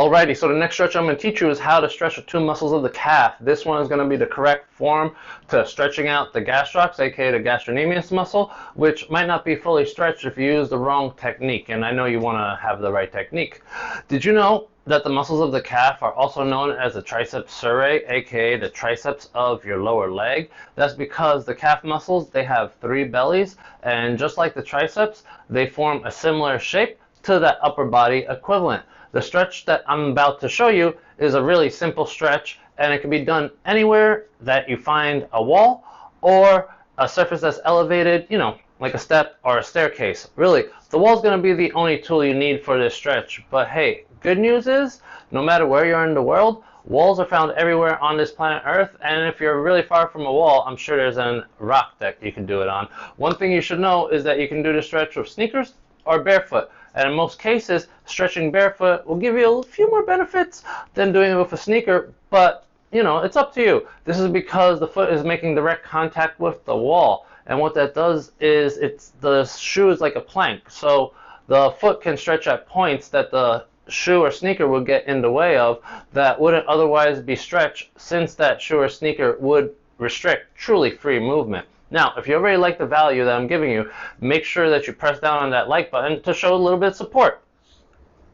Alrighty, so the next stretch I'm going to teach you is how to stretch the two muscles of the calf. This one is going to be the correct form to stretching out the gastrocs, aka the gastrocnemius muscle, which might not be fully stretched if you use the wrong technique, and I know you want to have the right technique. Did you know that the muscles of the calf are also known as the triceps surae, aka the triceps of your lower leg? That's because the calf muscles, they have 3 bellies, and just like the triceps, they form a similar shape to that upper body equivalent. The stretch that I'm about to show you is a really simple stretch, and it can be done anywhere that you find a wall or a surface that's elevated, you know, like a step or a staircase. Really, the wall is going to be the only tool you need for this stretch. But hey, good news is, no matter where you are in the world, walls are found everywhere on this planet Earth, and if you're really far from a wall, I'm sure there's a rock that you can do it on. One thing you should know is that you can do the stretch with sneakers or barefoot. And in most cases, stretching barefoot will give you a few more benefits than doing it with a sneaker, but you know, it's up to you. This is because the foot is making direct contact with the wall, and what that does is the shoe is like a plank, so the foot can stretch at points that the shoe or sneaker would get in the way of that wouldn't otherwise be stretched, since that shoe or sneaker would restrict truly free movement. Now, if you already like the value that I'm giving you, make sure that you press down on that like button to show a little bit of support.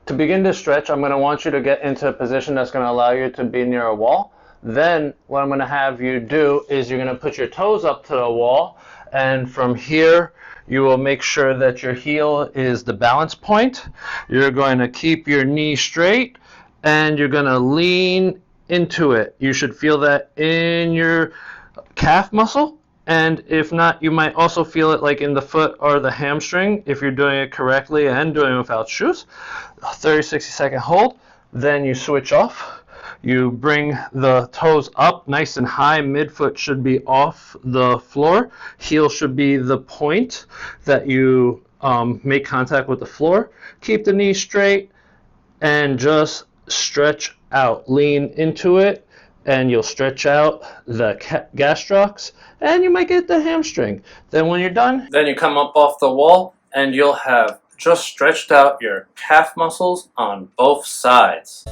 To begin this stretch, I'm going to want you to get into a position that's going to allow you to be near a wall. Then what I'm going to have you do is you're going to put your toes up to the wall, and from here you will make sure that your heel is the balance point. You're going to keep your knee straight, and you're going to lean into it. You should feel that in your calf muscle. And if not, you might also feel it like in the foot or the hamstring if you're doing it correctly and doing it without shoes. 30-60-second hold. Then you switch off. You bring the toes up nice and high. Midfoot should be off the floor. Heel should be the point that you make contact with the floor. Keep the knee straight and just stretch out. Lean into it, and you'll stretch out the gastrocs, and you might get the hamstring. Then when you're done, then you come up off the wall, and you'll have just stretched out your calf muscles on both sides.